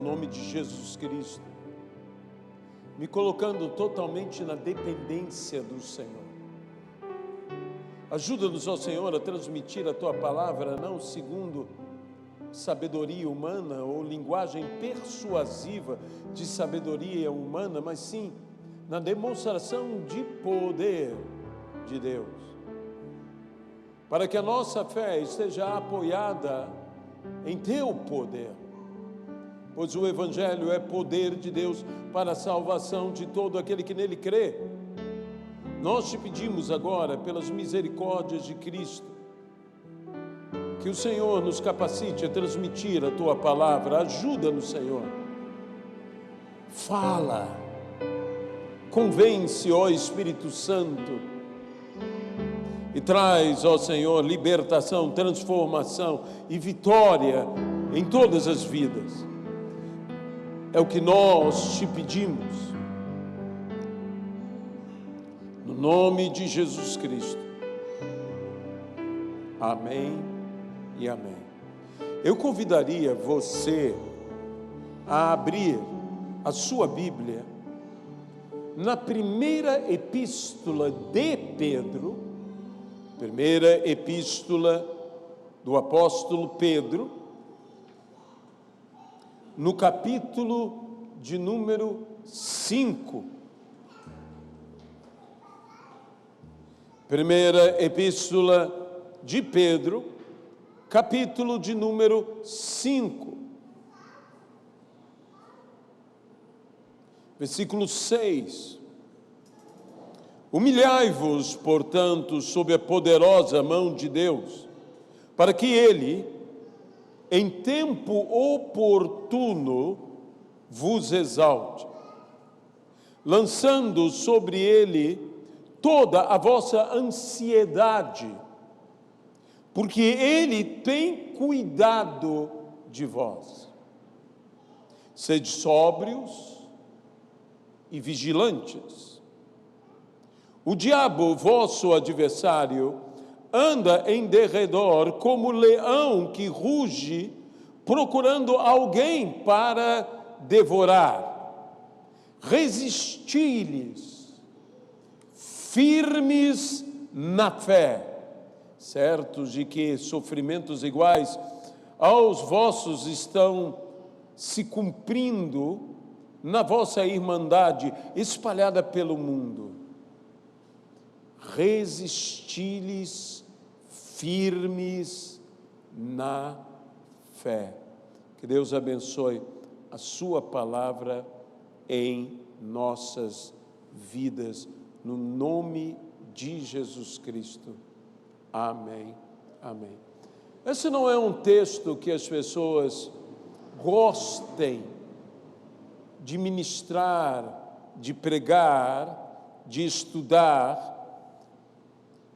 Em nome de Jesus Cristo, me colocando totalmente na dependência do Senhor. Ajuda-nos, ó Senhor, a transmitir a Tua palavra, não segundo sabedoria humana ou linguagem persuasiva de sabedoria humana, mas sim na demonstração de poder de Deus, para que a nossa fé esteja apoiada em Teu poder, pois o Evangelho é poder de Deus para a salvação de todo aquele que nele crê. Nós te pedimos agora, pelas misericórdias de Cristo, que o Senhor nos capacite a transmitir a Tua palavra. Ajuda-nos, Senhor. Fala, convence, ó Espírito Santo, e traz, ó Senhor, libertação, transformação e vitória em todas as vidas. É o que nós te pedimos, no nome de Jesus Cristo. Amém e amém. Eu convidaria você a abrir a sua Bíblia na primeira epístola de Pedro, primeira epístola do apóstolo Pedro, no capítulo de número 5. Primeira epístola de Pedro, capítulo de número 5. Versículo 6. Humilhai-vos, portanto, sob a poderosa mão de Deus, para que Ele, em tempo oportuno, vos exalte, lançando sobre Ele toda a vossa ansiedade, porque Ele tem cuidado de vós. Sede sóbrios e vigilantes. O diabo, vosso adversário, anda em derredor como leão que ruge, procurando alguém para devorar. Resisti-lhes, firmes na fé, certos de que sofrimentos iguais aos vossos estão se cumprindo na vossa irmandade espalhada pelo mundo. Resisti-lhes, firmes na fé. Que Deus abençoe a sua palavra em nossas vidas, no nome de Jesus Cristo. Amém, amém. Esse não é um texto que as pessoas gostem de ministrar, de pregar, de estudar.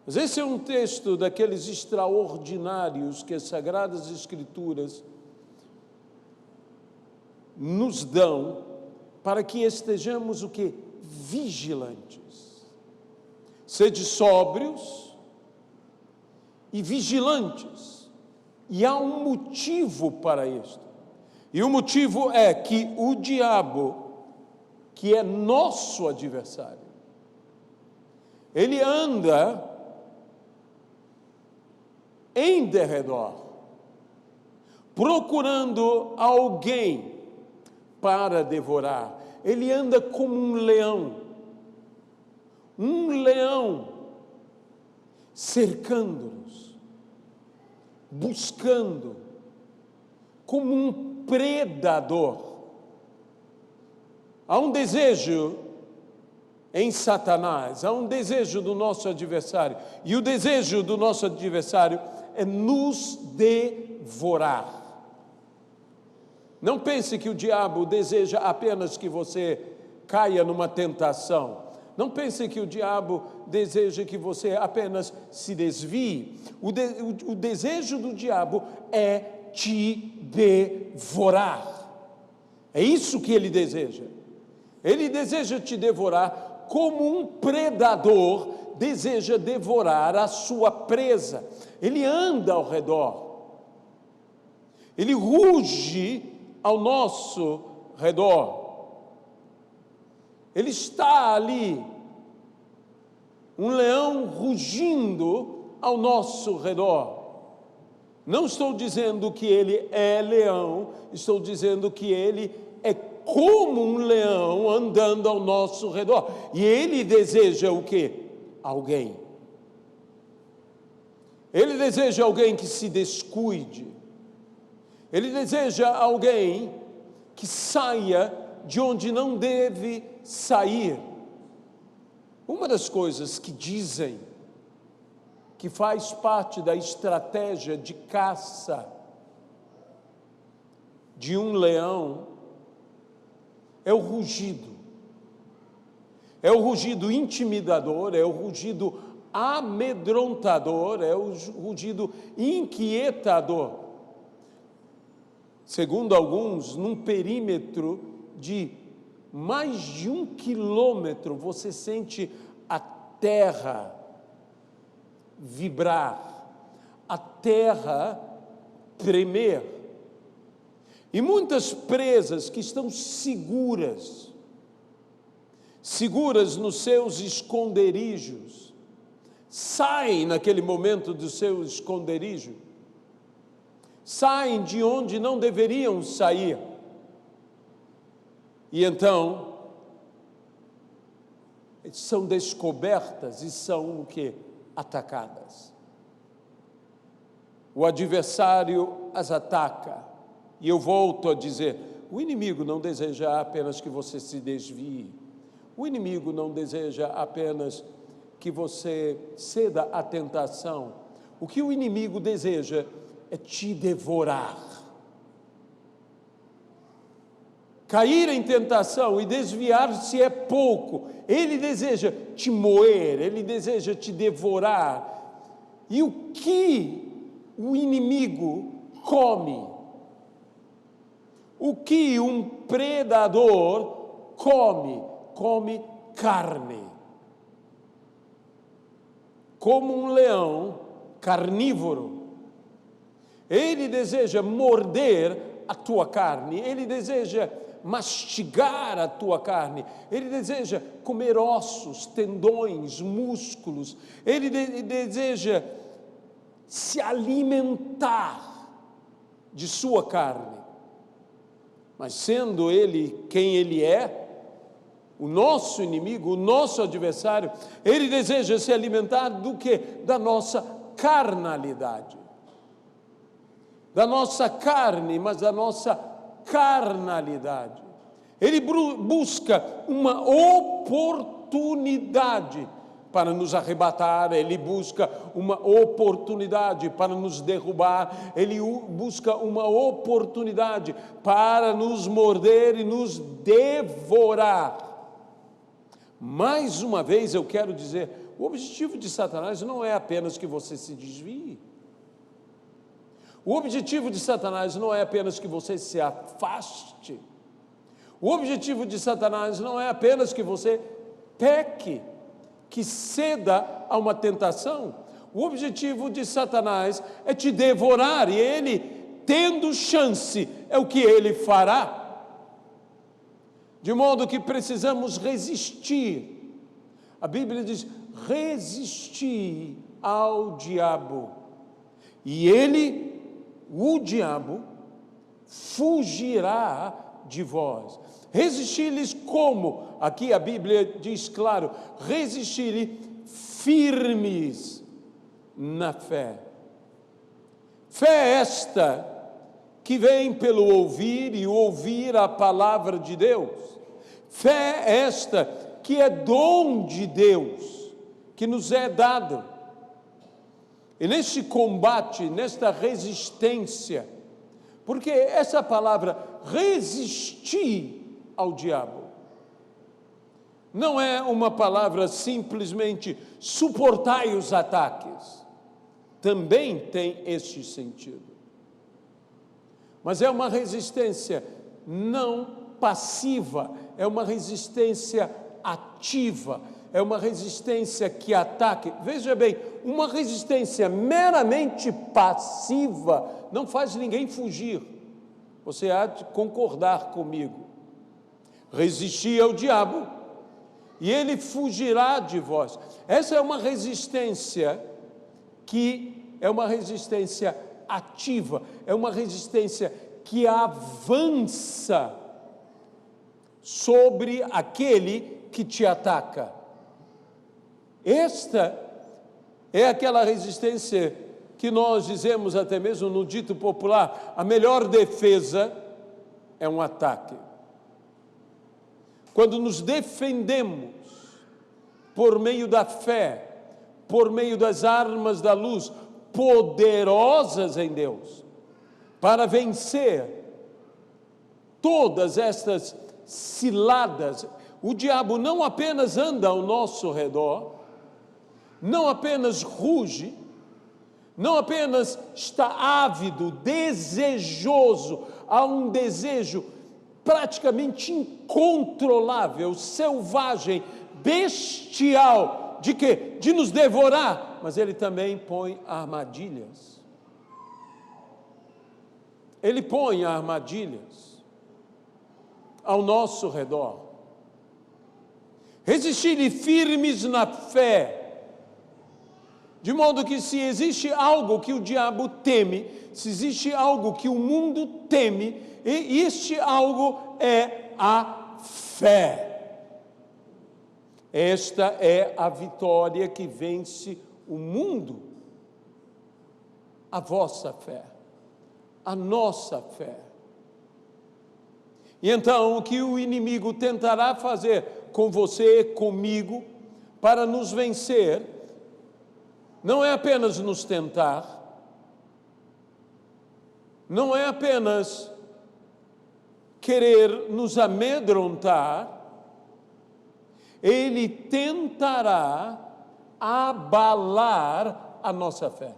Mas esse é um texto daqueles extraordinários que as Sagradas Escrituras nos dão para que estejamos o quê? Vigilantes. Sede sóbrios e vigilantes. E há um motivo para isto. E o motivo é que o diabo, que é nosso adversário, ele anda em derredor, procurando alguém para devorar. Ele anda como um leão cercando-nos, buscando, como um predador. Há um desejo em Satanás, há um desejo do nosso adversário, e o desejo do nosso adversário é nos devorar. Não pense que o diabo deseja apenas que você caia numa tentação. Não pense que o diabo deseja que você apenas se desvie. O desejo do diabo é te devorar. É isso que ele deseja. Ele deseja te devorar como um predador deseja devorar a sua presa. Ele anda ao redor. Ele ruge ao nosso redor. Ele está ali, um leão rugindo ao nosso redor. Não estou dizendo que ele é leão, estou dizendo que ele é como um leão andando ao nosso redor. E ele deseja o quê? Alguém. Ele deseja alguém que se descuide. Ele deseja alguém que saia de onde não deve sair. Uma das coisas que dizem que faz parte da estratégia de caça de um leão é o rugido. É o rugido intimidador, é o rugido amedrontador, é o rugido inquietador. Segundo alguns, num perímetro de mais de 1 quilômetro, você sente a terra vibrar, a terra tremer. E muitas presas que estão seguras nos seus esconderijos, saem naquele momento do seu esconderijo, saem de onde não deveriam sair. E então, são descobertas e são o quê? Atacadas. O adversário as ataca. E eu volto a dizer, o inimigo não deseja apenas que você se desvie. O inimigo não deseja apenas que você ceda à tentação. O que o inimigo deseja é te devorar. Cair em tentação e desviar-se é pouco. Ele deseja te moer, ele deseja te devorar. E o que o inimigo come? O que um predador come? Come carne. Como um leão carnívoro. Ele deseja morder a tua carne, ele deseja mastigar a tua carne, ele deseja comer ossos, tendões, músculos, ele deseja se alimentar de sua carne. Mas sendo ele quem ele é, o nosso inimigo, o nosso adversário, ele deseja se alimentar do quê? Da nossa carnalidade. Da nossa carne, mas da nossa carnalidade. Ele busca uma oportunidade para nos arrebatar, ele busca uma oportunidade para nos derrubar, ele busca uma oportunidade para nos morder e nos devorar. Mais uma vez eu quero dizer, o objetivo de Satanás não é apenas que você se desvie. O objetivo de Satanás não é apenas que você se afaste. O objetivo de Satanás não é apenas que você peque, que ceda a uma tentação. O objetivo de Satanás é te devorar, e ele, tendo chance, é o que ele fará. De modo que precisamos resistir. A Bíblia diz, resistir ao diabo. E ele, o diabo, fugirá de vós. Resistir-lhes como? Aqui a Bíblia diz claro, resistir-lhe firmes na fé. Fé esta que vem pelo ouvir e ouvir a palavra de Deus. Fé esta que é dom de Deus, que nos é dado. E neste combate, nesta resistência, porque essa palavra resistir ao diabo não é uma palavra simplesmente suportai os ataques, também tem este sentido, mas é uma resistência não passiva, é uma resistência ativa, é uma resistência que ataque. Veja bem, uma resistência meramente passiva não faz ninguém fugir. Você há de concordar comigo. Resisti ao diabo e ele fugirá de vós. Essa é uma resistência que é uma resistência ativa, é uma resistência que avança sobre aquele que te ataca. Esta é aquela resistência que nós dizemos até mesmo no dito popular: a melhor defesa é um ataque. Quando nos defendemos por meio da fé, por meio das armas da luz, poderosas em Deus, para vencer todas estas ciladas, o diabo não apenas anda ao nosso redor, não apenas ruge, não apenas está ávido, desejoso, há um desejo praticamente incontrolável, selvagem, bestial, de quê? De nos devorar, mas ele também põe armadilhas. Ele põe armadilhas ao nosso redor. Resistir firmes na fé, de modo que se existe algo que o diabo teme, se existe algo que o mundo teme, e este algo é a fé. Esta é a vitória que vence o mundo. A vossa fé, a nossa fé. E então, o que o inimigo tentará fazer com você, comigo, para nos vencer, não é apenas nos tentar, não é apenas querer nos amedrontar, ele tentará abalar a nossa fé.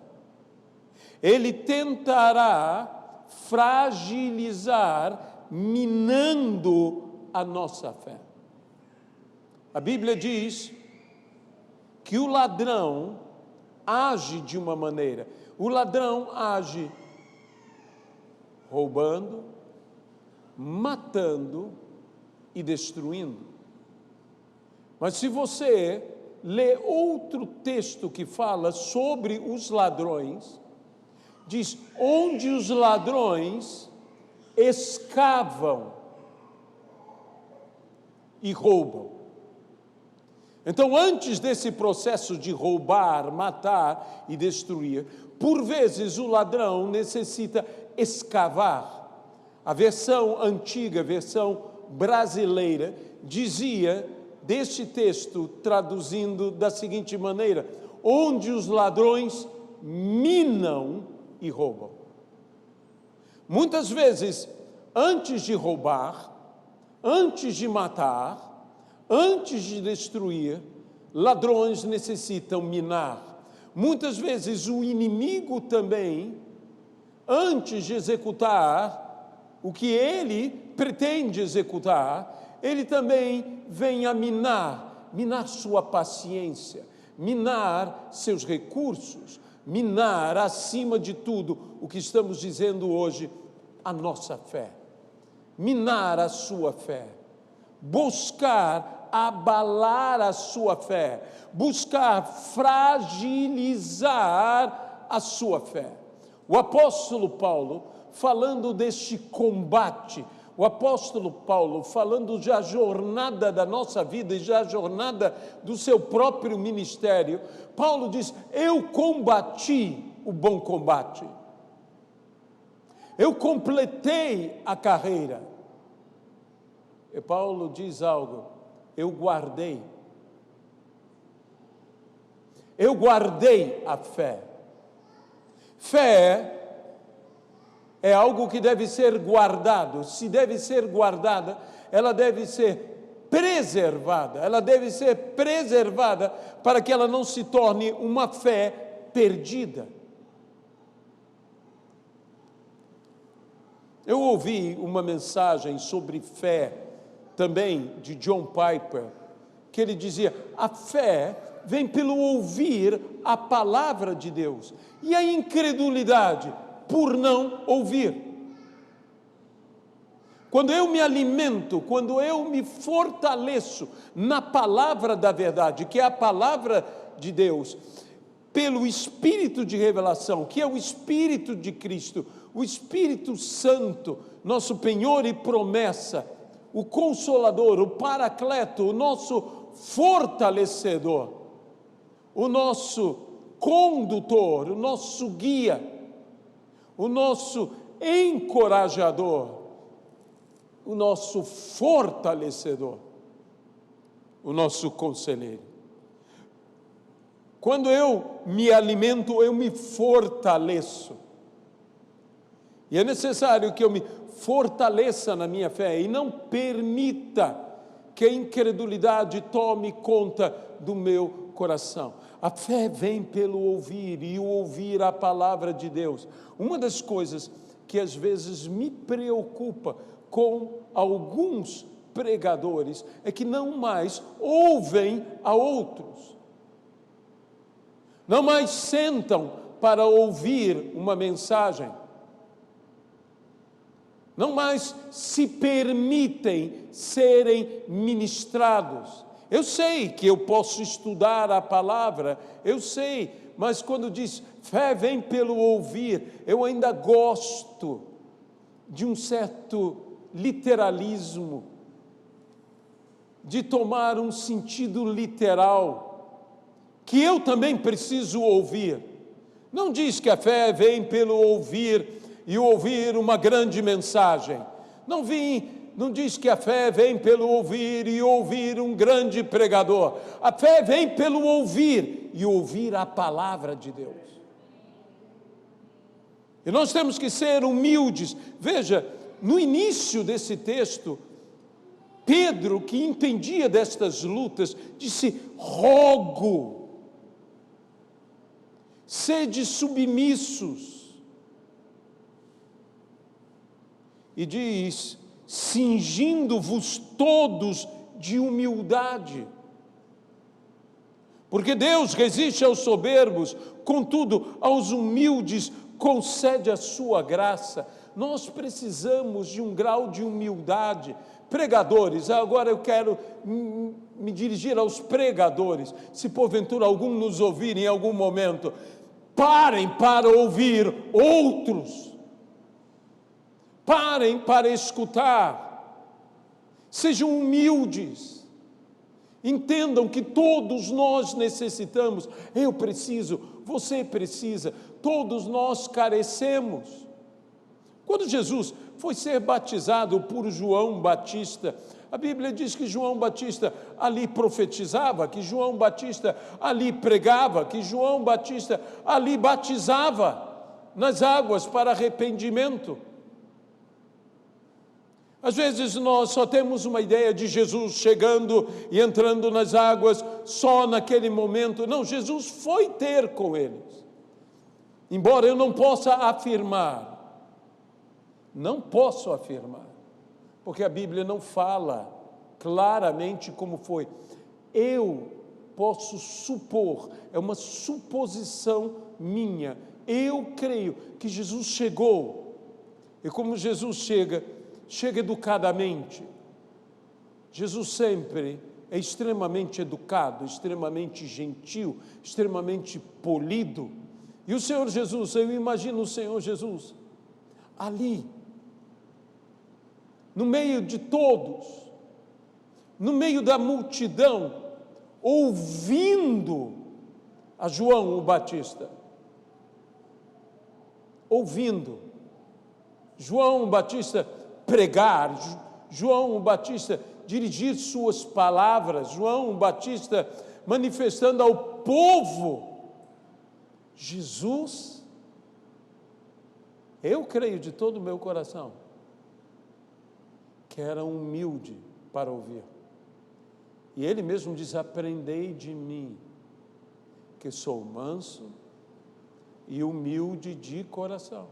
Ele tentará fragilizar, minando a nossa fé. A Bíblia diz que o ladrão age de uma maneira. O ladrão age roubando, matando e destruindo. Mas se você lê outro texto que fala sobre os ladrões, diz: onde os ladrões escavam e roubam. Então, antes desse processo de roubar, matar e destruir, por vezes o ladrão necessita escavar. A versão antiga, a versão brasileira, dizia deste texto, traduzindo da seguinte maneira: onde os ladrões minam e roubam. Muitas vezes, antes de roubar, antes de matar, antes de destruir, ladrões necessitam minar. Muitas vezes o inimigo também, antes de executar o que ele pretende executar, ele também vem a minar sua paciência, minar seus recursos, minar, acima de tudo, o que estamos dizendo hoje, a nossa fé. Minar a sua fé. Buscar abalar a sua fé. Buscar fragilizar a sua fé. O apóstolo Paulo, falando deste combate, o apóstolo Paulo, falando da jornada da nossa vida e da jornada do seu próprio ministério, Paulo diz: eu combati o bom combate, eu completei a carreira. E Paulo diz algo: eu guardei a fé. Fé é algo que deve ser guardado. Se deve ser guardada, ela deve ser preservada. Ela deve ser preservada para que ela não se torne uma fé perdida. Eu ouvi uma mensagem sobre fé também de John Piper, que ele dizia: a fé vem pelo ouvir a palavra de Deus, e a incredulidade por não ouvir. Quando eu me alimento, quando eu me fortaleço na palavra da verdade, que é a palavra de Deus, pelo Espírito de revelação, que é o Espírito de Cristo, o Espírito Santo, nosso penhor e promessa, o Consolador, o Paracleto, o nosso fortalecedor, o nosso condutor, o nosso guia, o nosso encorajador, o nosso fortalecedor, o nosso conselheiro. Quando eu me alimento, eu me fortaleço. E é necessário que eu me fortaleça na minha fé e não permita que a incredulidade tome conta do meu coração. A fé vem pelo ouvir e o ouvir a palavra de Deus. Uma das coisas que às vezes me preocupa com alguns pregadores é que não mais ouvem a outros. Não mais sentam para ouvir uma mensagem. Não mais se permitem serem ministrados. Eu sei que eu posso estudar a palavra, eu sei, mas quando diz fé vem pelo ouvir, eu ainda gosto de um certo literalismo, de tomar um sentido literal, que eu também preciso ouvir. Não diz que a fé vem pelo ouvir e ouvir uma grande mensagem. Não diz que a fé vem pelo ouvir e ouvir um grande pregador. A fé vem pelo ouvir e ouvir a palavra de Deus. E nós temos que ser humildes. Veja, no início desse texto, Pedro, que entendia destas lutas, disse: rogo, sede submissos. E diz: cingindo-vos todos de humildade. Porque Deus resiste aos soberbos, contudo, aos humildes concede a sua graça. Nós precisamos de um grau de humildade. Pregadores, agora eu quero me dirigir aos pregadores. Se porventura algum nos ouvir em algum momento, parem para ouvir outros. Parem para escutar. Sejam humildes. Entendam que todos nós necessitamos. Eu preciso, você precisa, todos nós carecemos. Quando Jesus foi ser batizado por João Batista, a Bíblia diz que João Batista ali profetizava, que João Batista ali pregava, que João Batista ali batizava nas águas para arrependimento. Às vezes nós só temos uma ideia de Jesus chegando e entrando nas águas só naquele momento. Não, Jesus foi ter com eles. Embora eu não possa afirmar, não posso afirmar, porque a Bíblia não fala claramente como foi. Eu posso supor, é uma suposição minha. Eu creio que Jesus chegou, e como Jesus chega educadamente. Jesus sempre é extremamente educado, extremamente gentil, extremamente polido. E o Senhor Jesus, eu imagino o Senhor Jesus ali, no meio de todos, no meio da multidão, ouvindo a João o Batista. Ouvindo João o Batista pregar, João Batista dirigir suas palavras, João Batista manifestando ao povo Jesus. Eu creio de todo o meu coração que era humilde para ouvir. E ele mesmo diz: aprendei de mim, que sou manso e humilde de coração,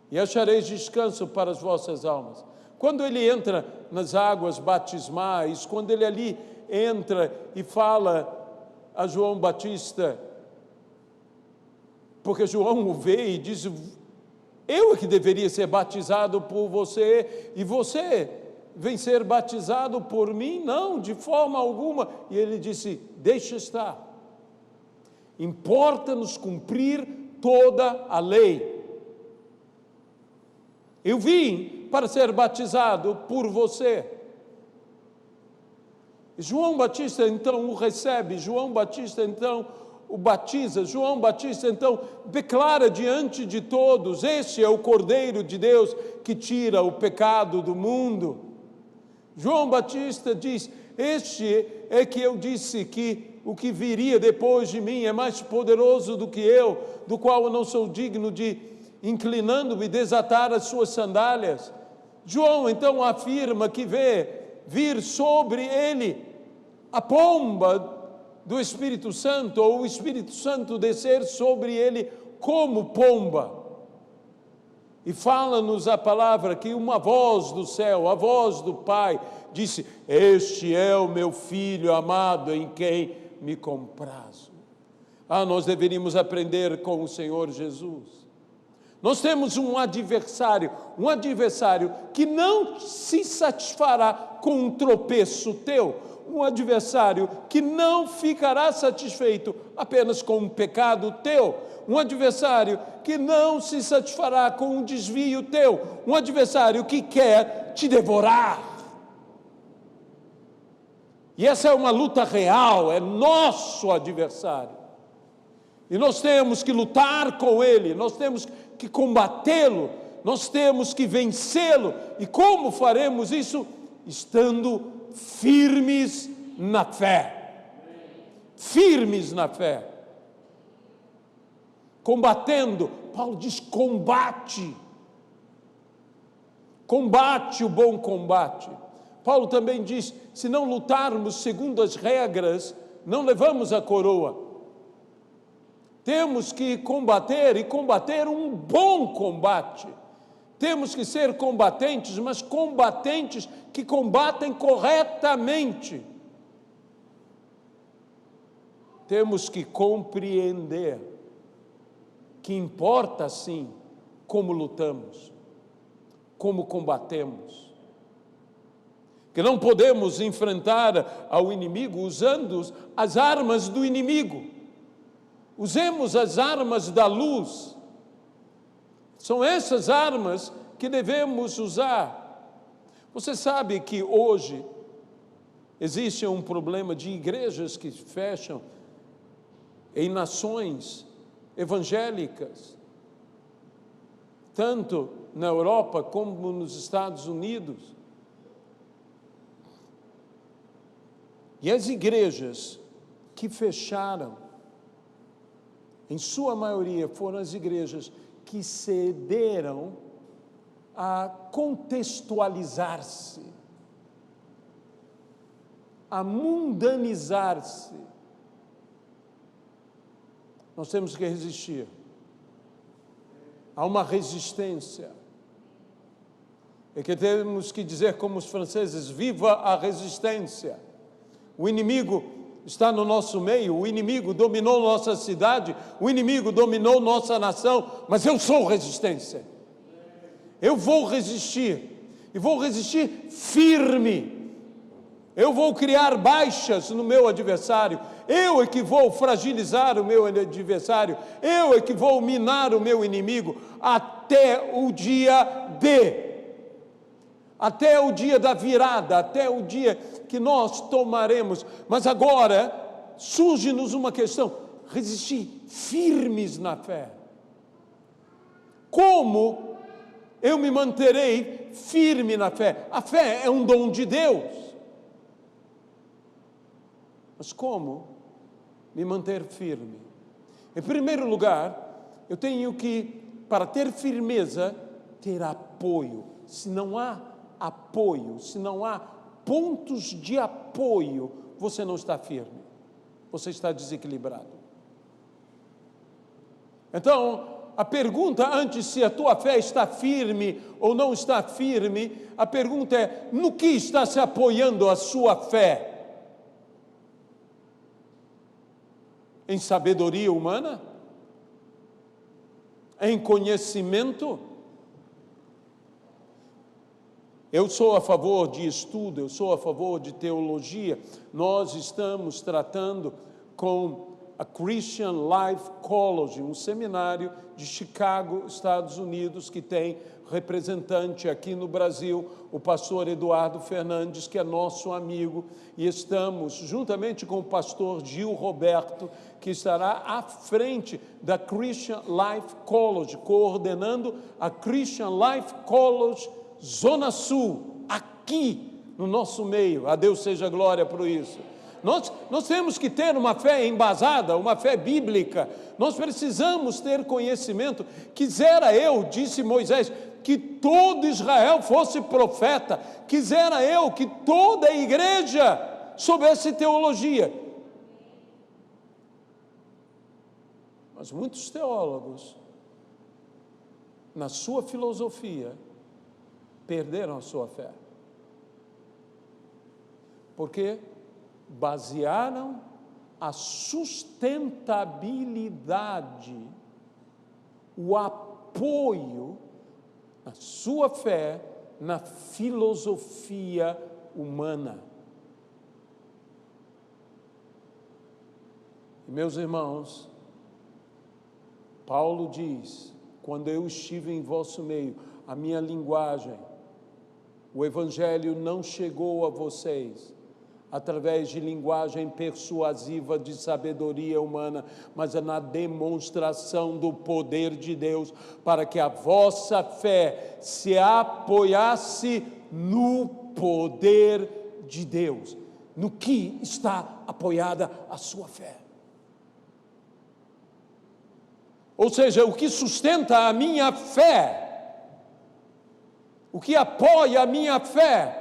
e achareis descanso para as vossas almas. Quando ele entra nas águas batismais, quando ele ali entra e fala a João Batista, porque João o vê e diz: Eu é que deveria ser batizado por você, e você vem ser batizado por mim? Não, de forma alguma. E ele disse: deixa estar. Importa-nos cumprir toda a lei. Eu vim para ser batizado por você. João Batista então o recebe, João Batista então o batiza, João Batista então declara diante de todos: este é o Cordeiro de Deus que tira o pecado do mundo. João Batista diz: este é que eu disse que o que viria depois de mim é mais poderoso do que eu, do qual eu não sou digno de, inclinando-me, desatar as suas sandálias. João então afirma que vê vir sobre ele a pomba do Espírito Santo, ou o Espírito Santo descer sobre ele como pomba. E fala-nos a palavra que uma voz do céu, a voz do Pai, disse: este é o meu Filho amado, em quem me comprazo. Nós deveríamos aprender com o Senhor Jesus. Nós temos um adversário que não se satisfará com um tropeço teu, um adversário que não ficará satisfeito apenas com um pecado teu, um adversário que não se satisfará com um desvio teu, um adversário que quer te devorar. E essa é uma luta real, é nosso adversário. E nós temos que lutar com ele, nós temos que combatê-lo, nós temos que vencê-lo. E como faremos isso? Estando firmes na fé. Firmes na fé. Combatendo, Paulo diz: combate. Combate o bom combate. Paulo também diz: se não lutarmos segundo as regras, não levamos a coroa. Temos que combater, e combater um bom combate. Temos que ser combatentes, mas combatentes que combatem corretamente. Temos que compreender que importa sim como lutamos, como combatemos. Que não podemos enfrentar ao inimigo usando as armas do inimigo. Usemos as armas da luz. São essas armas que devemos usar. Você sabe que hoje existe um problema de igrejas que fecham em nações evangélicas, tanto na Europa como nos Estados Unidos. E as igrejas que fecharam, em sua maioria, foram as igrejas que cederam a contextualizar-se, a mundanizar-se. Nós temos que resistir. Há uma resistência. É que temos que dizer como os franceses: viva a resistência. O inimigo está no nosso meio, o inimigo dominou nossa cidade, o inimigo dominou nossa nação, mas eu sou resistência. Eu vou resistir, e vou resistir firme. Eu vou criar baixas no meu adversário, eu é que vou fragilizar o meu adversário, eu é que vou minar o meu inimigo, até o dia da virada, até o dia que nós tomaremos. Mas agora surge-nos uma questão: resistir firmes na fé. Como eu me manterei firme na fé? A fé é um dom de Deus. Mas como me manter firme? Em primeiro lugar, eu tenho que, para ter firmeza, ter apoio. Se não há apoio, se não há pontos de apoio, você não está firme, você está desequilibrado. Então, a pergunta antes se a tua fé está firme ou não está firme, a pergunta é: no que está se apoiando a sua fé? Em sabedoria humana? Em conhecimento? Eu sou a favor de estudo, eu sou a favor de teologia. Nós estamos tratando com a Christian Life College, um seminário de Chicago, Estados Unidos, que tem representante aqui no Brasil, o pastor Eduardo Fernandes, que é nosso amigo, e estamos, juntamente com o pastor Gil Roberto, que estará à frente da Christian Life College, coordenando a Christian Life College Zona Sul, aqui no nosso meio. A Deus seja glória por isso. Nós temos que ter uma fé embasada, uma fé bíblica. Nós precisamos ter conhecimento. Quisera eu, disse Moisés, que todo Israel fosse profeta. Quisera eu que toda a igreja soubesse teologia. Mas muitos teólogos, na sua filosofia, perderam a sua fé. Porque basearam a sustentabilidade, o apoio na sua fé na filosofia humana. E, meus irmãos, Paulo diz: quando eu estive em vosso meio, a minha linguagem, o evangelho não chegou a vocês através de linguagem persuasiva de sabedoria humana, mas é na demonstração do poder de Deus, para que a vossa fé se apoiasse no poder de Deus. No que está apoiada a sua fé? Ou seja, o que sustenta a minha fé, o que apoia a minha fé,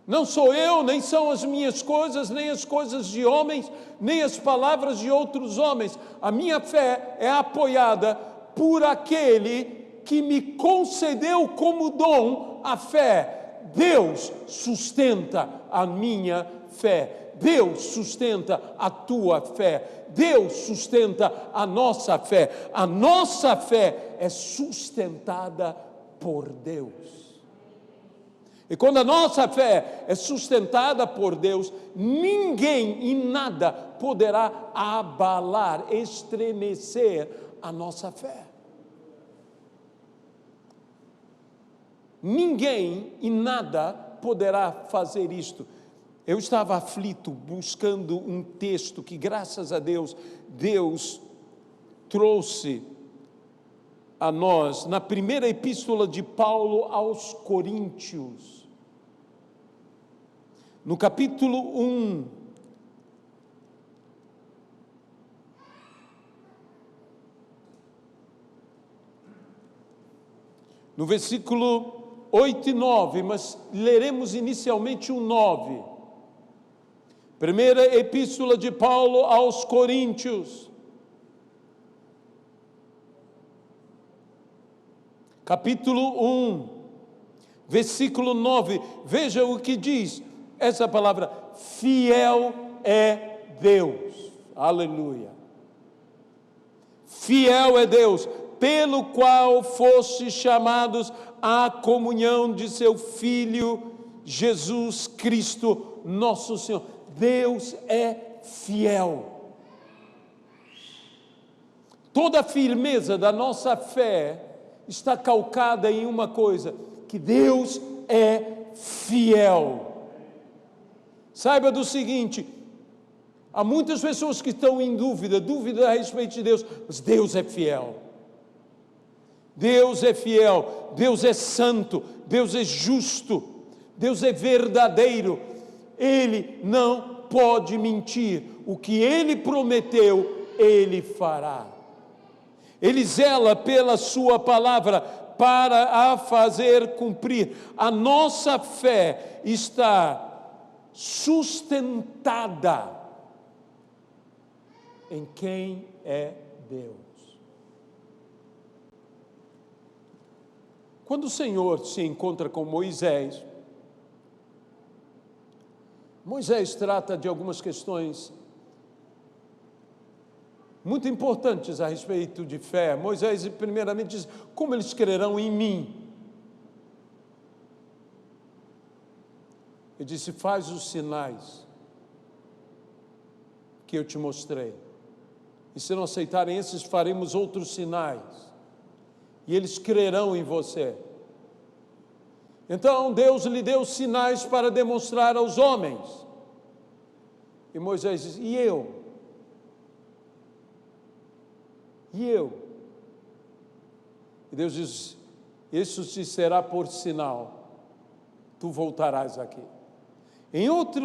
não sou eu, nem são as minhas coisas, nem as coisas de homens, nem as palavras de outros homens. A minha fé é apoiada por aquele que me concedeu como dom a fé. Deus sustenta a minha fé. Deus sustenta a tua fé. Deus sustenta a nossa fé. A nossa fé é sustentada por Deus. E quando a nossa fé é sustentada por Deus, ninguém e nada poderá abalar, estremecer a nossa fé. Ninguém e nada poderá fazer isto. Eu estava aflito, buscando um texto que, graças a Deus, Deus trouxe a nós, na primeira epístola de Paulo aos Coríntios, no capítulo 1, no versículo 8 e 9, mas leremos inicialmente o 9. Primeira epístola de Paulo aos Coríntios, capítulo 1, versículo 9, veja o que diz essa palavra: fiel é Deus, aleluia, fiel é Deus, pelo qual fostes chamados à comunhão de seu Filho, Jesus Cristo, nosso Senhor. Deus é fiel. Toda a firmeza da nossa fé está calcada em uma coisa: que Deus é fiel. Saiba do seguinte: há muitas pessoas que estão em dúvida a respeito de Deus, mas Deus é fiel. Deus é fiel, Deus é santo, Deus é justo, Deus é verdadeiro. Ele não pode mentir. O que Ele prometeu, Ele fará. Ele zela pela sua palavra para a fazer cumprir. A nossa fé está sustentada em quem é Deus. Quando o Senhor se encontra com Moisés, Moisés trata de algumas questões muito importantes a respeito de fé. Moisés primeiramente diz: como eles crerão em mim? Ele disse: faz os sinais que eu te mostrei. E se não aceitarem esses, faremos outros sinais. E eles crerão em você. Então Deus lhe deu sinais para demonstrar aos homens. E Moisés diz: e eu? E eu? E Deus diz: isso te será por sinal, tu voltarás aqui. Em outra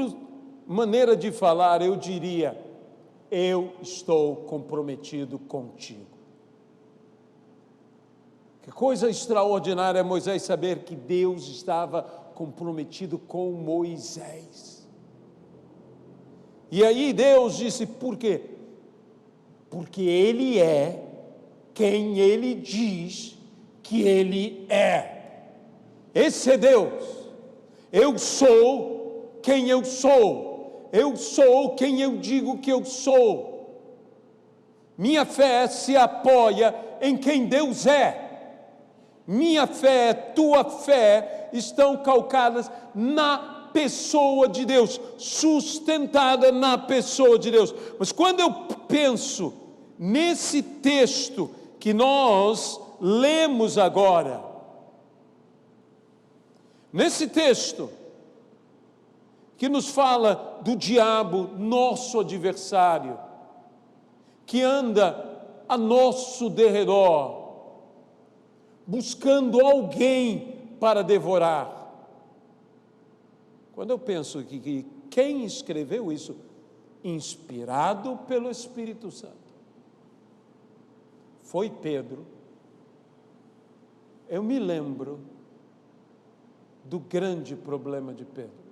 maneira de falar, eu diria: eu estou comprometido contigo. Que coisa extraordinária é Moisés saber que Deus estava comprometido com Moisés. E aí Deus disse: por quê? Porque Ele é quem Ele diz que Ele é. Esse é Deus. Eu sou quem eu sou. Eu sou quem eu digo que eu sou. Minha fé se apoia em quem Deus é. Minha fé, tua fé estão calcadas na pessoa de Deus, sustentada na pessoa de Deus. Mas quando eu penso nesse texto que nós lemos agora, nesse texto que nos fala do diabo, nosso adversário, que anda a nosso derredor, buscando alguém para devorar. Quando eu penso que quem escreveu isso, inspirado pelo Espírito Santo, foi Pedro, eu me lembro do grande problema de Pedro.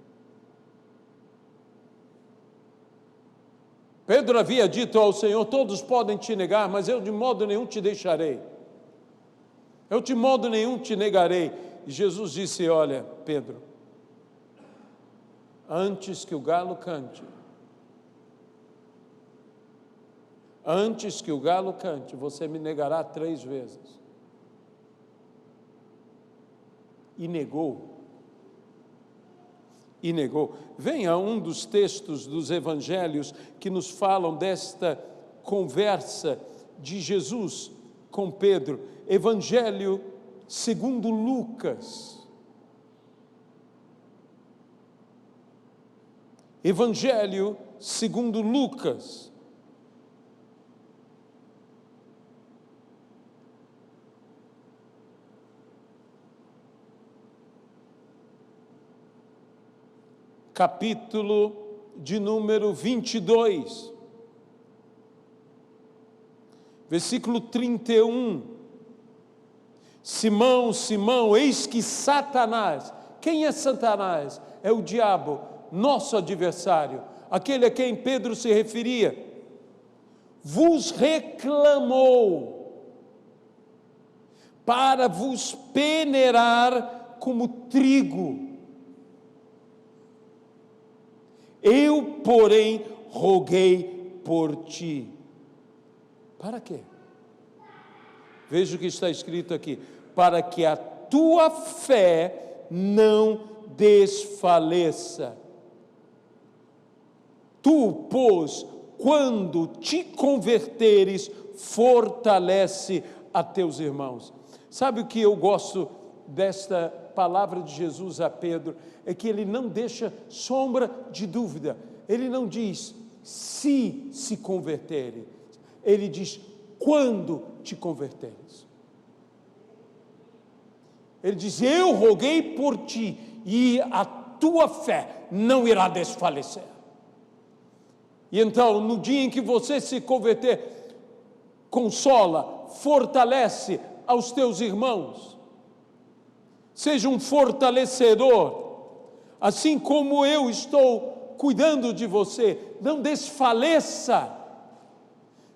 Pedro havia dito ao Senhor: todos podem te negar, mas eu de modo nenhum te deixarei. Eu de modo nenhum te negarei. E Jesus disse: olha, Pedro, antes que o galo cante, você me negará 3 vezes. E negou. Venha um dos textos dos evangelhos que nos falam desta conversa de Jesus com Pedro. Evangelho segundo Lucas. Evangelho segundo Lucas. Capítulo de número 22, versículo 31. Simão, Simão, eis que Satanás, quem é Satanás? É o diabo, nosso adversário, aquele a quem Pedro se referia, vos reclamou para vos peneirar como trigo. Eu, porém, roguei por ti. Para quê? Veja o que está escrito aqui: para que a tua fé não desfaleça. Tu, pois, quando te converteres, fortalece a teus irmãos. Sabe o que eu gosto desta palavra de Jesus a Pedro? É que ele não deixa sombra de dúvida. Ele não diz se converterem. Ele diz quando te converteres. Ele diz: eu roguei por ti e a tua fé não irá desfalecer. E então, no dia em que você se converter, consola, fortalece aos teus irmãos. Seja um fortalecedor. Assim como eu estou cuidando de você, não desfaleça,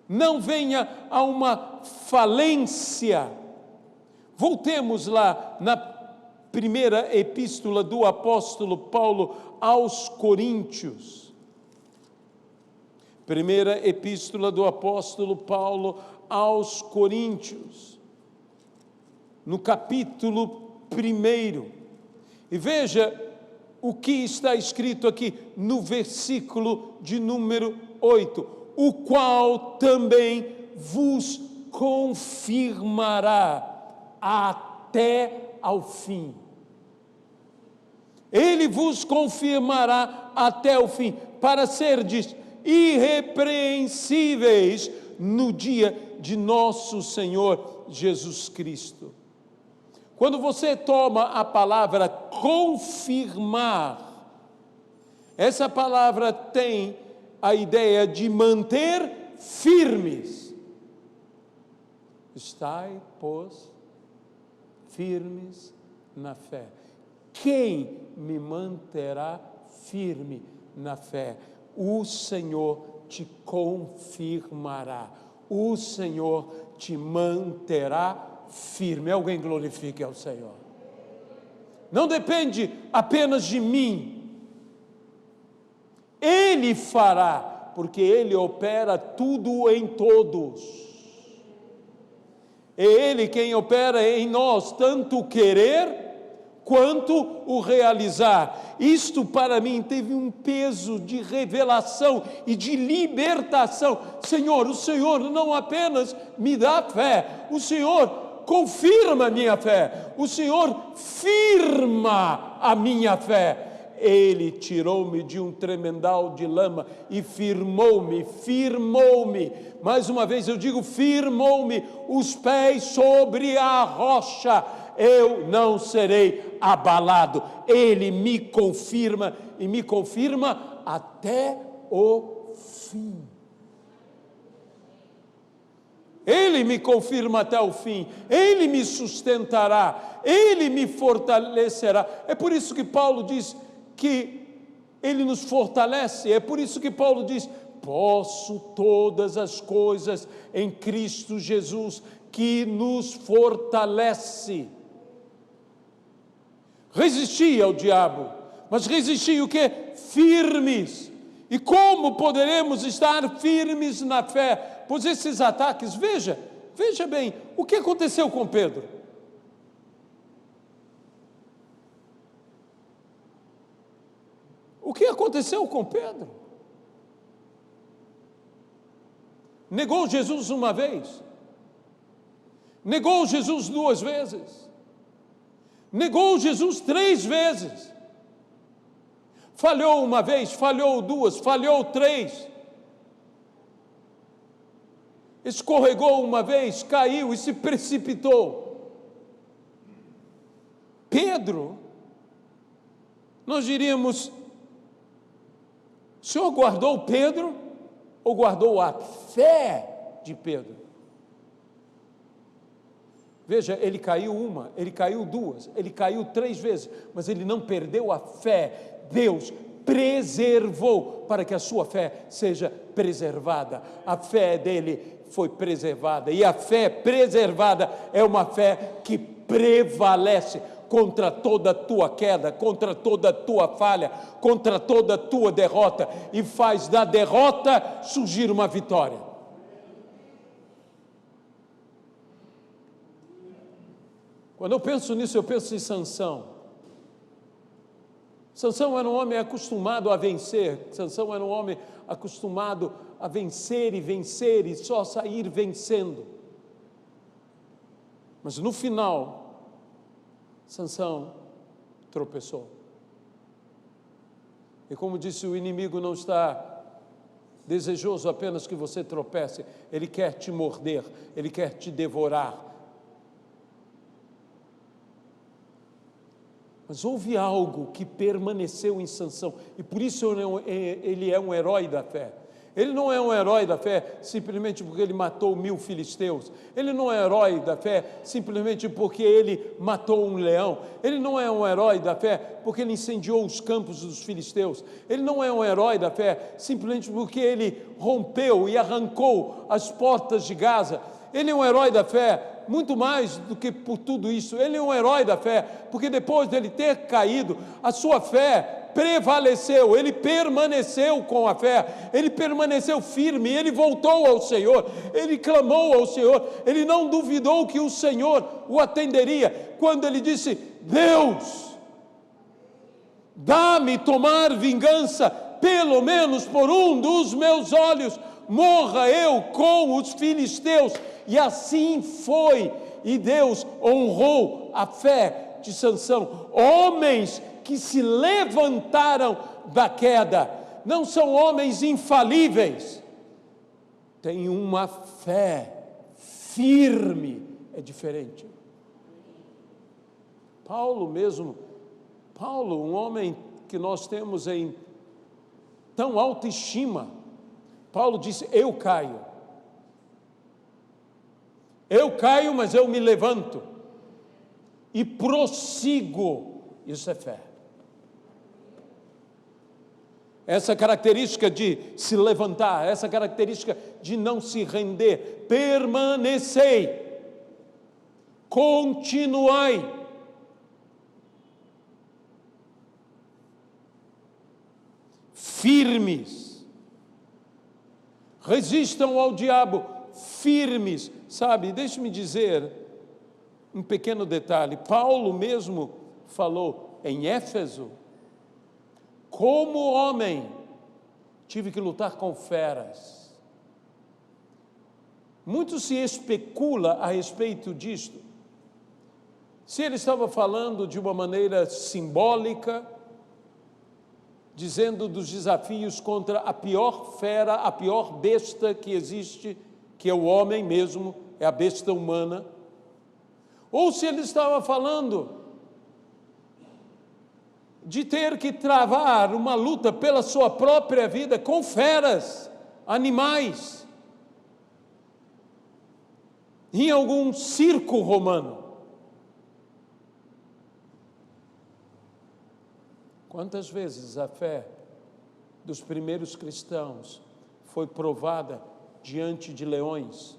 não venha a uma falência. Voltemos lá na primeira epístola do apóstolo Paulo aos Coríntios. Primeira epístola do apóstolo Paulo aos Coríntios, no capítulo 1. E veja o que está escrito aqui no versículo de número 8, o qual também vos confirmará até ao fim. Ele vos confirmará até o fim, para serdes irrepreensíveis no dia de nosso Senhor Jesus Cristo. Quando você toma a palavra confirmar, essa palavra tem a ideia de manter firmes. Estai, pois, firmes na fé. Quem me manterá firme na fé? O Senhor te confirmará. O Senhor te manterá firme. Alguém glorifique ao Senhor. Não depende apenas de mim. Ele fará, porque Ele opera tudo em todos. É Ele quem opera em nós, tanto o querer quanto o realizar. Isto para mim teve um peso de revelação e de libertação. Senhor, o Senhor não apenas me dá fé, o Senhor confirma a minha fé, o Senhor firma a minha fé. Ele tirou-me de um tremendal de lama e firmou-me. Mais uma vez eu digo, firmou-me os pés sobre a rocha. Eu não serei abalado. Ele me confirma e me confirma até o fim. Ele me confirma até o fim. Ele me sustentará. Ele me fortalecerá. É por isso que Paulo diz que Ele nos fortalece. É por isso que Paulo diz: posso todas as coisas em Cristo Jesus, que nos fortalece. Resisti ao diabo, mas resisti o quê? Firmes. E como poderemos estar firmes na fé? Pois esses ataques, veja bem, o que aconteceu com Pedro? O que aconteceu com Pedro? Negou Jesus uma vez, negou Jesus 2 vezes, negou Jesus 3 vezes, falhou uma vez, falhou 2, falhou 3, escorregou uma vez, caiu e se precipitou. Pedro, nós diríamos, o Senhor guardou Pedro ou guardou a fé de Pedro? Veja, ele caiu 1, ele caiu 2, ele caiu 3 vezes, mas ele não perdeu a fé. Deus preservou para que a sua fé seja preservada. A fé dele foi preservada, e a fé preservada é uma fé que prevalece contra toda a tua queda, contra toda a tua falha, contra toda a tua derrota, e faz da derrota surgir uma vitória. Quando eu penso nisso, eu penso em Sansão. Sansão era um homem acostumado a vencer. Sansão era um homem acostumado a vencer e só sair vencendo. Mas no final, Sansão tropeçou. E como disse, o inimigo não está desejoso apenas que você tropece, ele quer te morder, ele quer te devorar. Mas houve algo que permaneceu em Sansão, e por isso ele é um herói da fé. Ele não é um herói da fé simplesmente porque ele matou 1000 filisteus. Ele não é herói da fé simplesmente porque ele matou um leão. Ele não é um herói da fé porque ele incendiou os campos dos filisteus. Ele não é um herói da fé simplesmente porque ele rompeu e arrancou as portas de Gaza. Ele é um herói da fé muito mais do que por tudo isso. Ele é um herói da fé porque depois dele ter caído, a sua fé prevaleceu, ele permaneceu com a fé, ele permaneceu firme, ele voltou ao Senhor, ele clamou ao Senhor, ele não duvidou que o Senhor o atenderia. Quando ele disse: Dá-me tomar vingança, pelo menos por um dos meus olhos, morra eu com os filisteus. E assim foi, e Deus honrou a fé de Sansão. Homens que se levantaram da queda, não são homens infalíveis, têm uma fé firme, é diferente. Paulo, um homem que nós temos em tão alta estima, Paulo disse: eu caio, mas eu me levanto e prossigo. Isso é fé. Essa característica de se levantar, essa característica de não se render, permanecei, continuai. Firmes, resistam ao diabo, firmes, sabe? Deixe-me dizer um pequeno detalhe. Paulo mesmo falou em Éfeso: como homem, tive que lutar com feras. Muito se especula a respeito disto. Se ele estava falando de uma maneira simbólica, dizendo dos desafios contra a pior fera, a pior besta que existe, que é o homem mesmo, é a besta humana, ou se ele estava falando de ter que travar uma luta pela sua própria vida com feras, animais, em algum circo romano. Quantas vezes a fé dos primeiros cristãos foi provada diante de leões,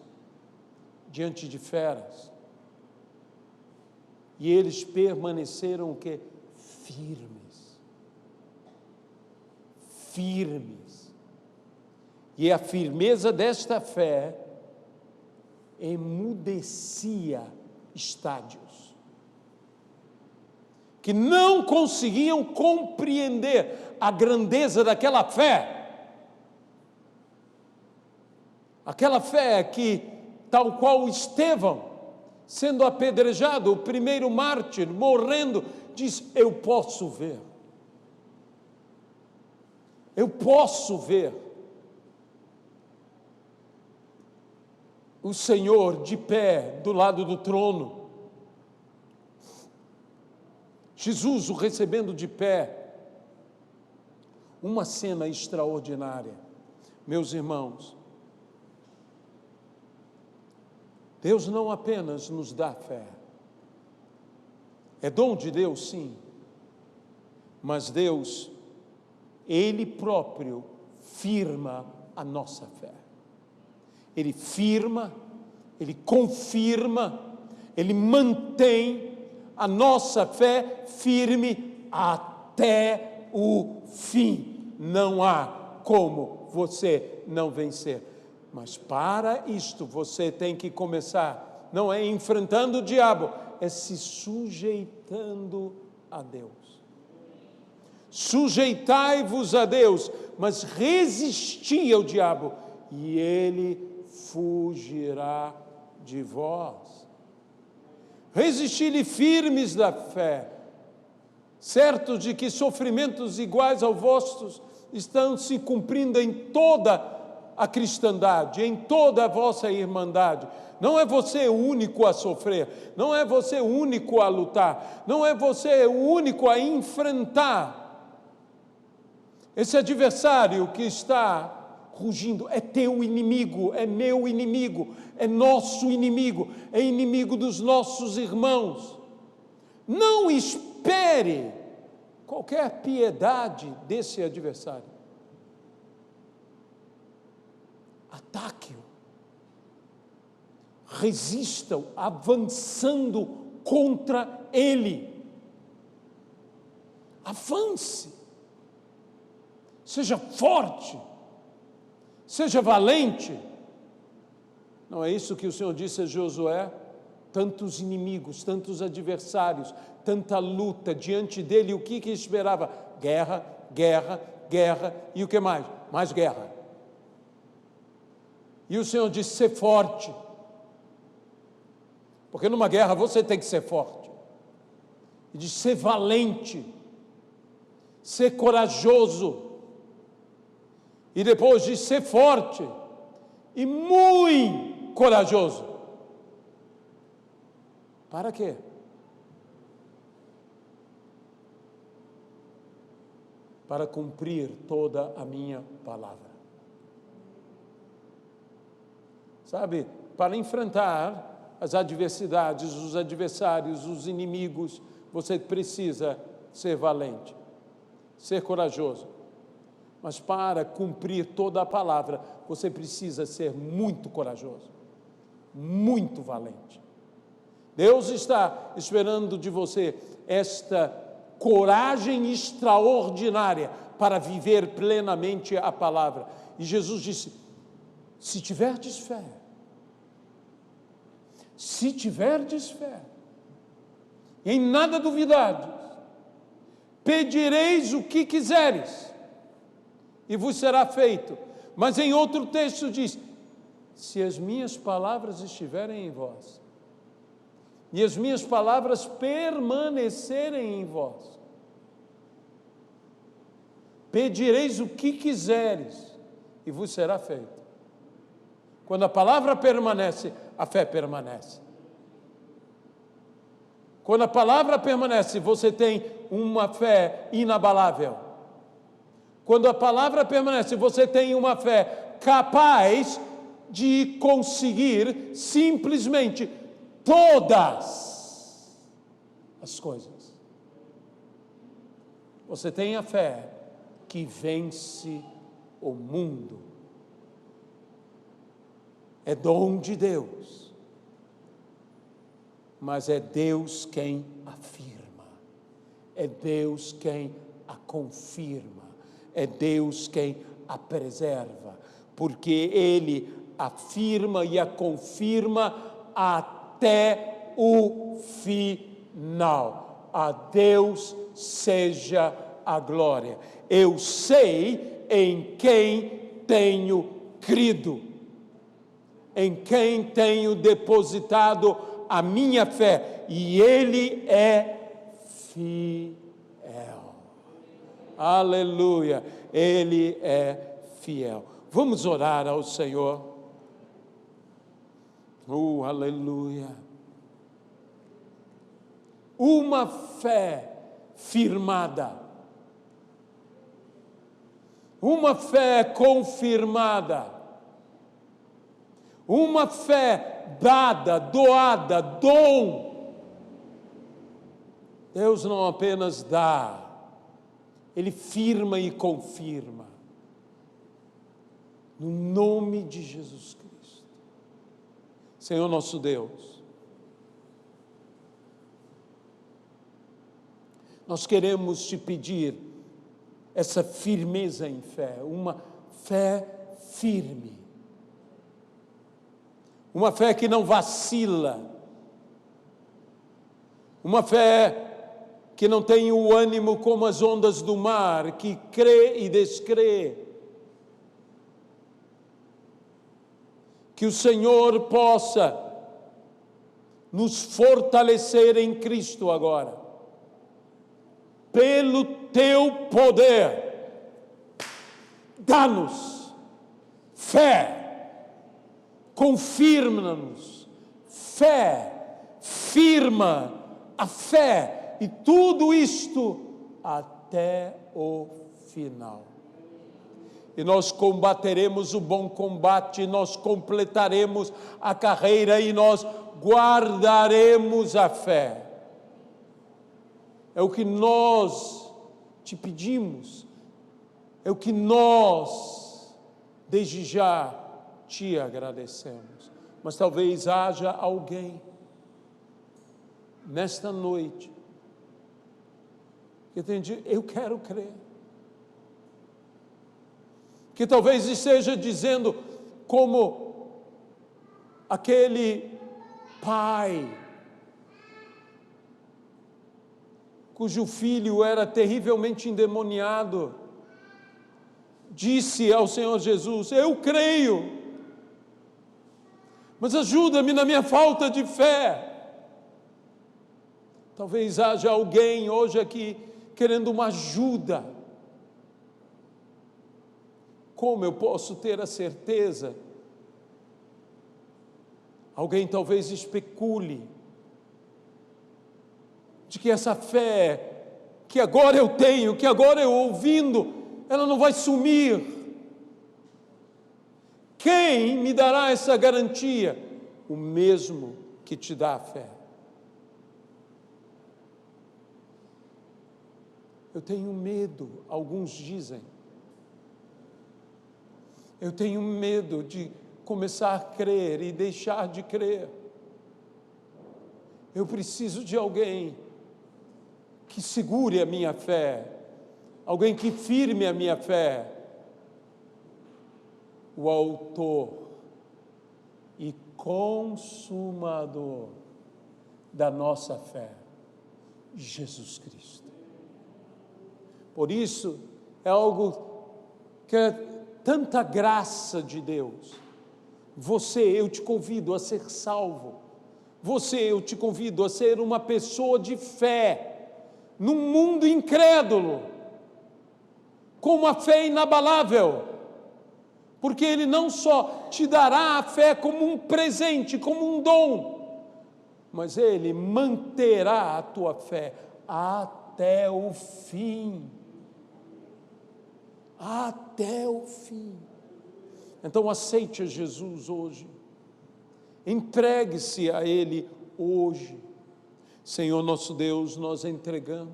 diante de feras, e eles permaneceram o quê? Firmes. E a firmeza desta fé emudecia estádios que não conseguiam compreender a grandeza daquela fé. Aquela fé que, tal qual Estevão, sendo apedrejado, o primeiro mártir, morrendo, diz: eu posso ver. Eu posso ver o Senhor de pé do lado do trono. Jesus o recebendo de pé. Uma cena extraordinária. Meus irmãos, Deus não apenas nos dá fé. É dom de Deus, sim. Mas Deus, Ele próprio firma a nossa fé. Ele firma, Ele confirma, Ele mantém a nossa fé firme até o fim. Não há como você não vencer. Mas para isto você tem que começar, não é enfrentando o diabo, é se sujeitando a Deus. Sujeitai-vos a Deus, mas resisti ao diabo, e ele fugirá de vós. Resisti-lhe firmes da fé, certos de que sofrimentos iguais aos vossos estão se cumprindo em toda a cristandade, em toda a vossa irmandade. Não é você o único a sofrer, não é você o único a lutar, não é você o único a enfrentar esse adversário que está rugindo. É teu inimigo, é meu inimigo, é nosso inimigo, é inimigo dos nossos irmãos. Não espere qualquer piedade desse adversário. Ataque-o, resista-o, avançando contra ele. Avance, seja forte, seja valente. Não é isso que o Senhor disse a Josué? Tantos inimigos, tantos adversários, tanta luta diante dele, o que esperava? Guerra, guerra, guerra, e o que mais? Mais guerra. E o Senhor disse: ser forte, porque numa guerra você tem que ser forte. E disse: ser valente, ser corajoso. E depois de ser forte e muito corajoso. Para quê? Para cumprir toda a minha palavra. Sabe, para enfrentar as adversidades, os adversários, os inimigos, você precisa ser valente, ser corajoso. Mas para cumprir toda a palavra, você precisa ser muito corajoso, muito valente. Deus está esperando de você esta coragem extraordinária para viver plenamente a palavra. E Jesus disse: se tiverdes fé, em nada duvidardes, pedireis o que quiseres, e vos será feito. Mas em outro texto diz: se as minhas palavras estiverem em vós, e as minhas palavras permanecerem em vós, pedireis o que quiseres, e vos será feito. Quando a palavra permanece, a fé permanece. Quando a palavra permanece, você tem uma fé inabalável. Quando a palavra permanece, você tem uma fé capaz de conseguir simplesmente todas as coisas. Você tem a fé que vence o mundo. É dom de Deus, mas é Deus quem afirma, é Deus quem a confirma, é Deus quem a preserva, porque Ele afirma e a confirma até o final. A Deus seja a glória. Eu sei em quem tenho crido, em quem tenho depositado a minha fé, e Ele é fiel. Aleluia, Ele é fiel. Vamos orar ao Senhor. Aleluia. Uma fé firmada, uma fé confirmada, uma fé dada, doada, dom. Deus não apenas dá, Ele firma e confirma. No nome de Jesus Cristo. Senhor nosso Deus, nós queremos te pedir essa firmeza em fé, uma fé firme, uma fé que não vacila, uma fé que não tem o ânimo como as ondas do mar, que crê e descrê. Que o Senhor possa nos fortalecer em Cristo agora, pelo teu poder. Dá-nos fé, confirma-nos fé, firma a fé, e tudo isto até o final. E nós combateremos o bom combate, nós completaremos a carreira e nós guardaremos a fé. É o que nós te pedimos, é o que nós, desde já, te agradecemos. Mas talvez haja alguém, nesta noite, que tenha dito: eu quero crer. Que talvez esteja dizendo, como aquele pai cujo filho era terrivelmente endemoniado, disse ao Senhor Jesus: eu creio, mas ajuda-me na minha falta de fé. Talvez haja alguém hoje aqui querendo uma ajuda. Como eu posso ter a certeza? Alguém talvez especule de que essa fé que agora eu tenho, que agora eu ouvindo, ela não vai sumir. Quem me dará essa garantia? O mesmo que te dá a fé. Eu tenho medo, alguns dizem. Eu tenho medo de começar a crer e deixar de crer. Eu preciso de alguém que segure a minha fé, alguém que firme a minha fé. O autor e consumador da nossa fé, Jesus Cristo. Por isso, é algo que é tanta graça de Deus. Eu te convido a ser salvo. Eu te convido a ser uma pessoa de fé, num mundo incrédulo, com uma fé inabalável, porque Ele não só te dará a fé como um presente, como um dom, mas Ele manterá a tua fé até o fim. Até o fim. Então aceite a Jesus hoje, entregue-se a Ele hoje. Senhor nosso Deus, nós entregamos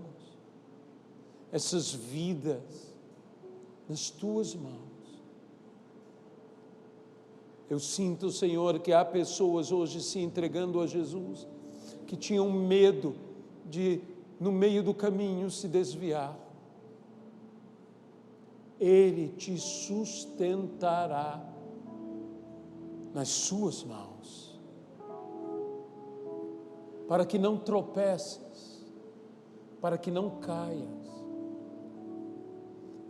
essas vidas nas Tuas mãos. Eu sinto, Senhor, que há pessoas hoje se entregando a Jesus, que tinham medo de, no meio do caminho, se desviar. Ele te sustentará nas suas mãos, para que não tropeces, para que não caias.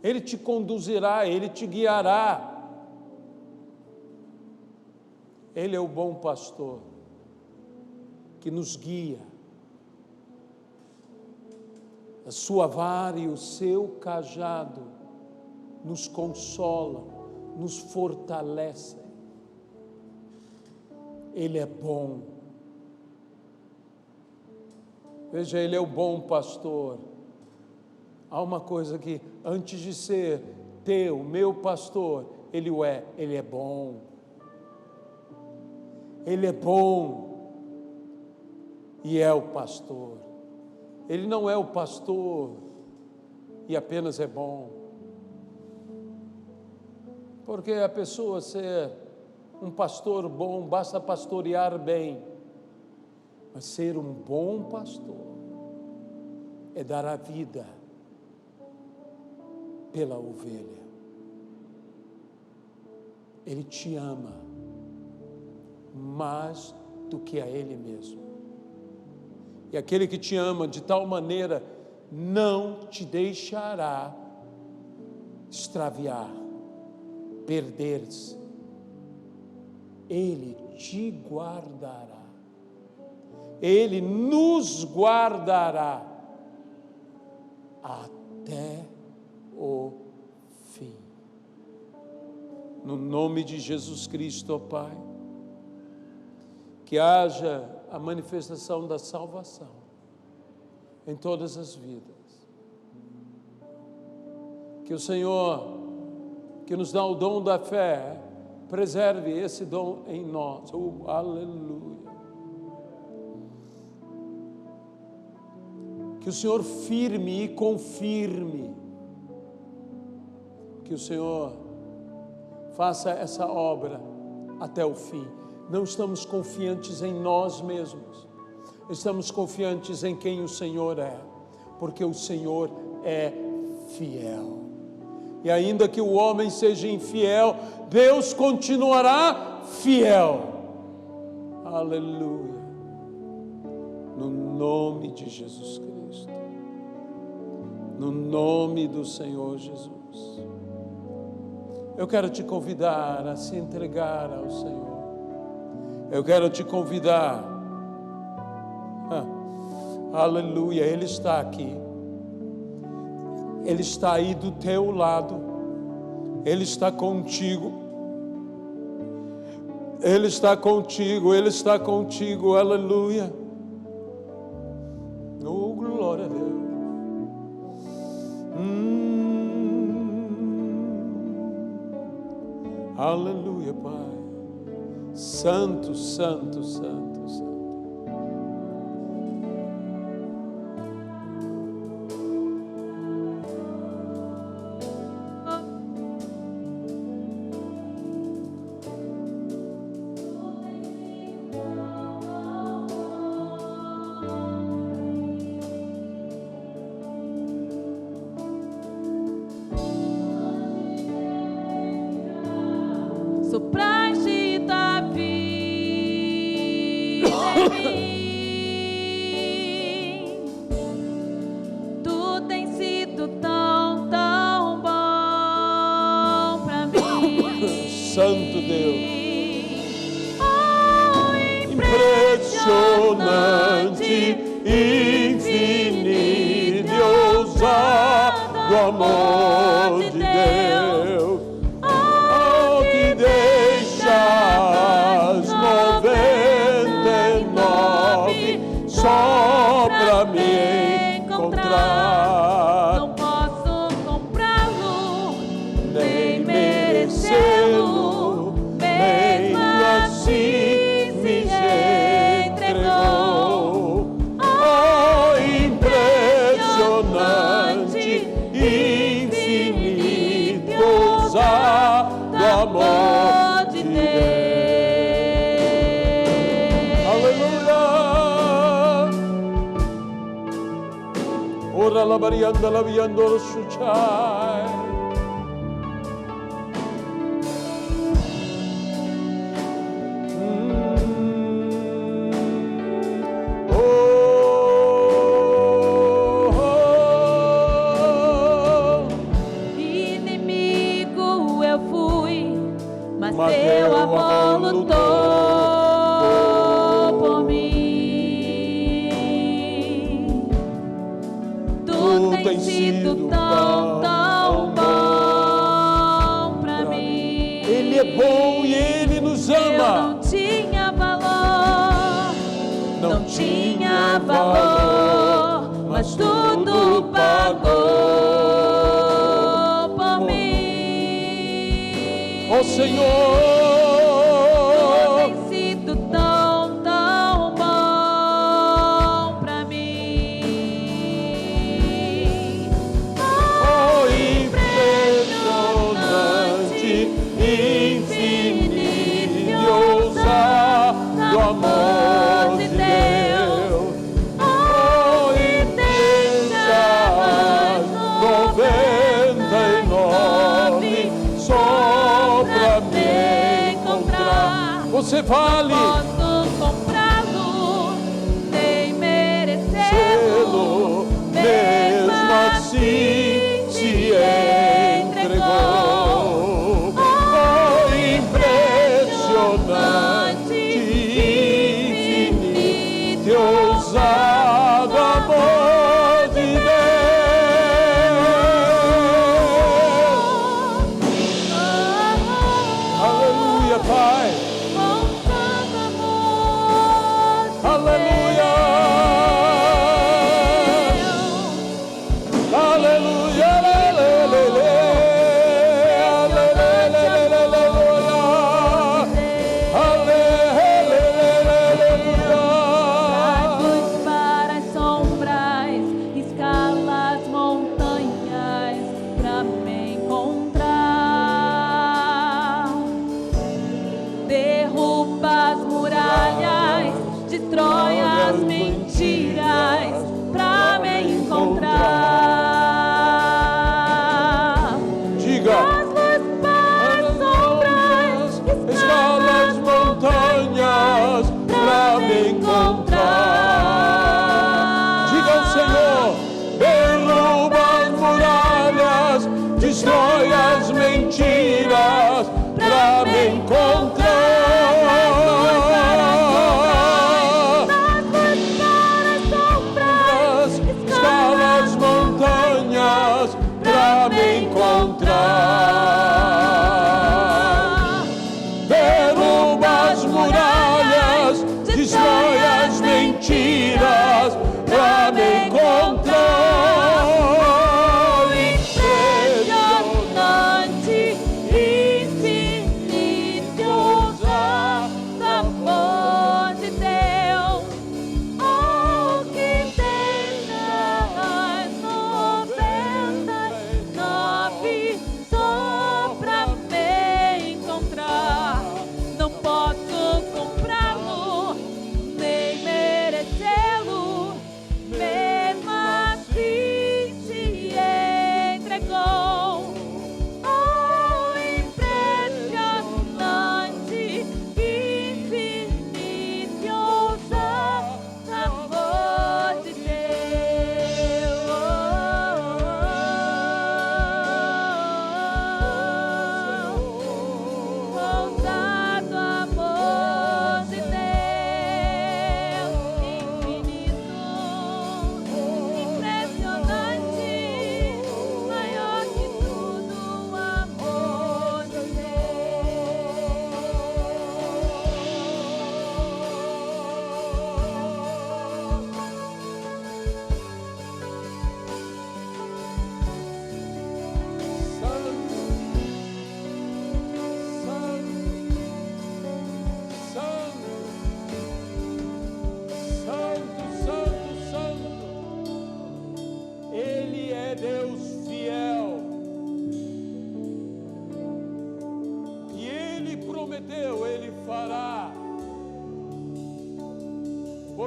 Ele te conduzirá, Ele te guiará. Ele é o bom pastor que nos guia. A sua vara e o seu cajado nos consolam, nos fortalecem. Ele é bom. Veja, Ele é o bom pastor. Há uma coisa que, antes de ser meu pastor, Ele é bom. Ele é bom e é o pastor. Ele não é o pastor e apenas é bom. Porque a pessoa ser um pastor bom, basta pastorear bem. Mas ser um bom pastor é dar a vida pela ovelha. Ele te ama mais do que a Ele mesmo. E aquele que te ama de tal maneira não te deixará extraviar, perder-se. Ele te guardará. Ele nos guardará até o fim. No nome de Jesus Cristo, ó Pai, que haja a manifestação da salvação em todas as vidas. Que o Senhor, que nos dá o dom da fé, preserve esse dom em nós. Oh, aleluia. Que o Senhor firme e confirme. Que o Senhor faça essa obra até o fim. Não estamos confiantes em nós mesmos. Estamos confiantes em quem o Senhor é. Porque o Senhor é fiel. E ainda que o homem seja infiel, Deus continuará fiel. Aleluia. No nome de Jesus Cristo. no nome do Senhor Jesus. Eu quero te convidar a se entregar ao Senhor. Eu quero te convidar. Aleluia, Ele está aqui. Ele está aí do teu lado. Ele está contigo. Ele está contigo. Ele está contigo. Aleluia. Oh, glória a Deus. Aleluia, Pai. Santo, santo, santo, santo. Sopraste tua vida em mim. Tu tens sido tão, tão bom pra mim. Santo Deus. Oh, Impressionante, infinito e ousado amor de Deus. Deixas 99 só pra me encontrar. Não posso comprá-lo, nem merecê-lo, mesmo assim me entregou. Oh, impressionante, infinito, ousado amor de Deus. Aleluia. Ora la varianda la viando suchai. Inimigo eu fui, mas teu amor lutou por mim. Tu tens sido tão, tão bom pra mim. Ele é bom e Ele nos Eu ama. não tinha valor, não tinha valor, mas tudo pagou por mim. Ó Senhor, Tu tens sido tão, tão bom pra mim. oh, impressionante, infinito e ousado amor de Deus. Oh, intensas 99 só pra me encontrar. Você vale. Posso comprá-lo, nem merecê-lo, Mesmo assim se entregou. Oh, impressionante, infinito e ousado amor de Deus. Aleluia, Pai. Aleluia. Aleluia.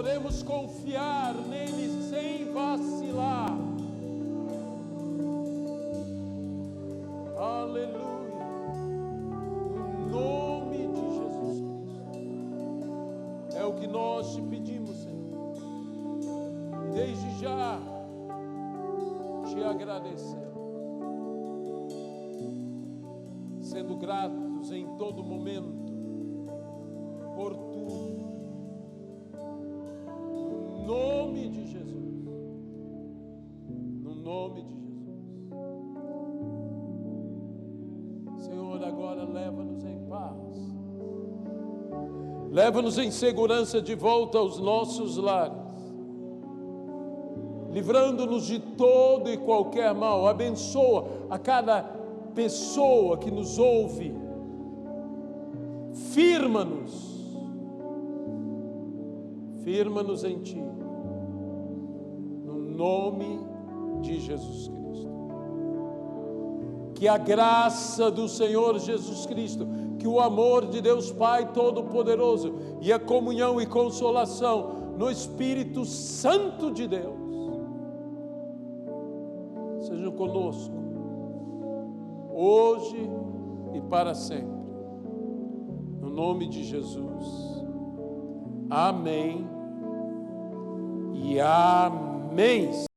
podemos confiar nele sem vacilar. Aleluia. No nome de Jesus Cristo. É o que nós te pedimos, Senhor. E desde já te agradecemos. Sendo gratos em todo momento por tudo. No nome de Jesus. No nome de Jesus. Senhor, agora leva-nos em paz. Leva-nos em segurança de volta aos nossos lares. Livrando-nos de todo e qualquer mal. Abençoa a cada pessoa que nos ouve. Firma-nos em Ti, no nome de Jesus Cristo. Que a graça do Senhor Jesus Cristo, que o amor de Deus Pai Todo-Poderoso e a comunhão e consolação no Espírito Santo de Deus sejam conosco, hoje e para sempre. No nome de Jesus. Amém e amém.